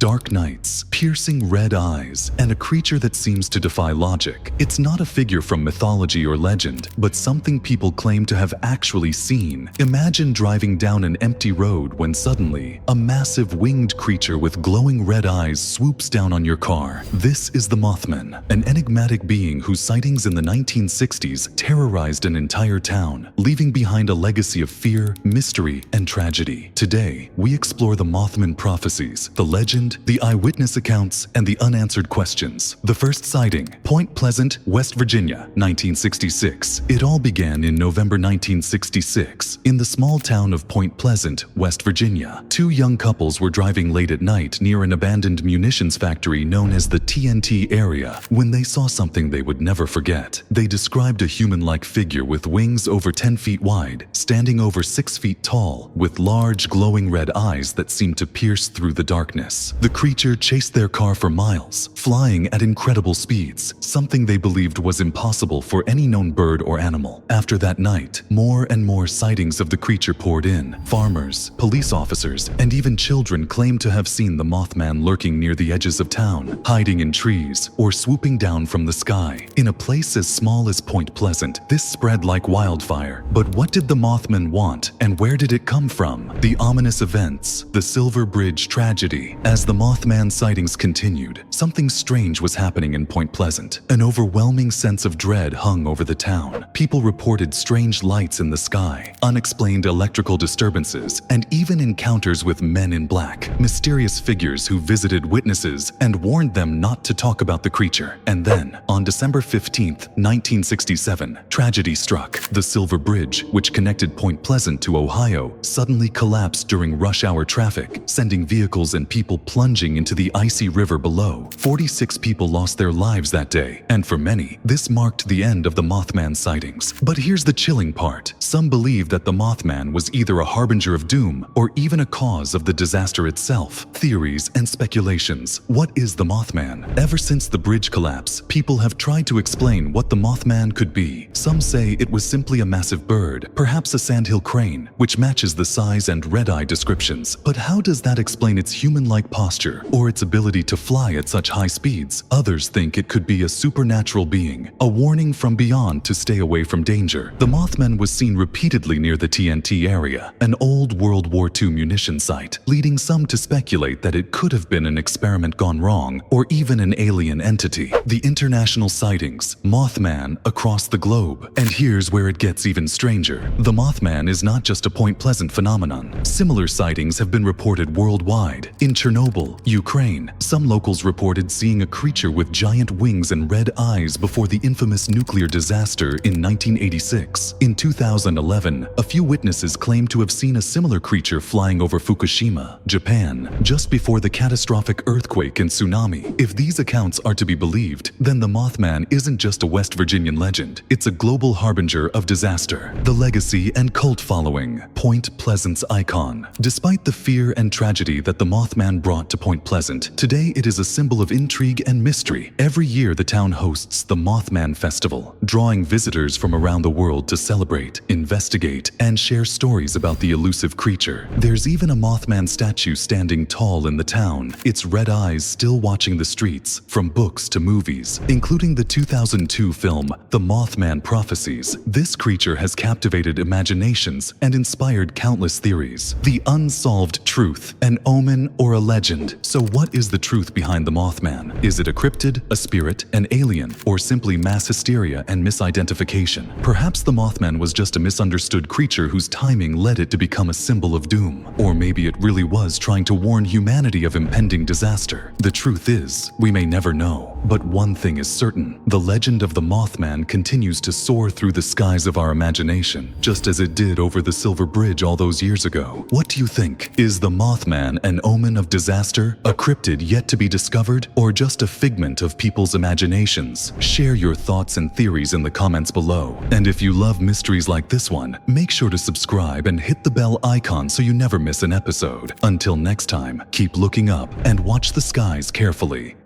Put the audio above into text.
dark nights, piercing red eyes, and a creature that seems to defy logic. It's not a figure from mythology or legend, but something people claim to have actually seen. Imagine driving down an empty road when suddenly, a massive winged creature with glowing red eyes swoops down on your car. This is the Mothman, an enigmatic being whose sightings in the 1960s terrorized an entire town, leaving behind a legacy of fear, mystery, and tragedy. Today, we explore the Mothman Prophecies, the legend, the eyewitness accounts, and the unanswered questions. The first sighting, Point Pleasant, West Virginia, 1966. It all began in November 1966. In the small town of Point Pleasant, West Virginia, two young couples were driving late at night near an abandoned munitions factory known as the TNT area when they saw something they would never forget. They described a human-like figure with wings over 10 feet wide, standing over 6 feet tall, with large glowing red eyes that seemed to pierce through the darkness. The creature chased their car for miles, flying at incredible speeds, something they believed was impossible for any known bird or animal. After that night, more and more sightings of the creature poured in. Farmers, police officers, and even children claimed to have seen the Mothman lurking near the edges of town, hiding in trees, or swooping down from the sky. In a place as small as Point Pleasant, this spread like wildfire. But what did the Mothman want, and where did it come from? The ominous events, the Silver Bridge tragedy. As the Mothman sightings continued, something strange was happening in Point Pleasant. An overwhelming sense of dread hung over the town. People reported strange lights in the sky, unexplained electrical disturbances, and even encounters with men in black, mysterious figures who visited witnesses and warned them not to talk about the creature. And then, on December 15th, 1967, tragedy struck. The Silver Bridge, which connected Point Pleasant to Ohio, suddenly collapsed during rush hour traffic, sending vehicles and people plunging into the icy river below. 46 people lost their lives that day, and for many, this marked the end of the Mothman sightings. But here's the chilling part. Some believe that the Mothman was either a harbinger of doom or even a cause of the disaster itself. Theories and speculations. What is the Mothman? Ever since the bridge collapse, people have tried to explain what the Mothman could be. Some say it was simply a massive bird, perhaps a sandhill crane, which matches the size and red-eye descriptions. But how does that explain its human-like posture or its ability to fly at such high speeds? Others think it could be a supernatural being, a warning from beyond to stay away from danger. The Mothman was seen repeatedly near the TNT area, an old World War II munition site, leading some to speculate that it could have been an experiment gone wrong or even an alien entity. The international sightings, Mothman across the globe. And here's where it gets even stranger. The Mothman is not just a Point Pleasant phenomenon. Similar sightings have been reported worldwide. In Chernobyl, Ukraine, some locals reported seeing a creature with giant wings and red eyes before the infamous nuclear disaster in 1986. In 2011, a few witnesses claimed to have seen a similar creature flying over Fukushima, Japan, just before the catastrophic earthquake and tsunami. If these accounts are to be believed, then the Mothman isn't just a West Virginian legend. It's a global harbinger of disaster, the legacy and cult following, Point Pleasant's icon. Despite the fear and tragedy that the Mothman brought to Point Pleasant, today it is a symbol of intrigue and mystery. Every year the town hosts the Mothman Festival, drawing visitors from around the world to celebrate, investigate, and share stories about the elusive creature. There's even a Mothman statue standing tall in the town, its red eyes still watching the streets, from books to movies, including the 2002 film The Mothman Prophecies. This creature has captivated imaginations and inspired countless theories. The unsolved truth, an omen or a legend. So what is the truth behind the Mothman? Is it a cryptid, a spirit, an alien, or simply mass hysteria and misidentification? Perhaps the Mothman was just a misunderstood creature whose timing led it to become a symbol of doom. Or maybe it really was trying to warn humanity of impending disaster. The truth is, we may never know. But one thing is certain, the legend of the Mothman continues to soar through the skies of our imagination, just as it did over the Silver Bridge all those years ago. What do you think? Is the Mothman an omen of disaster, a cryptid yet to be discovered, or just a figment of people's imaginations? Share your thoughts and theories in the comments below. And if you love mysteries like this one, make sure to subscribe and hit the bell icon so you never miss an episode. Until next time, keep looking up and watch the skies carefully.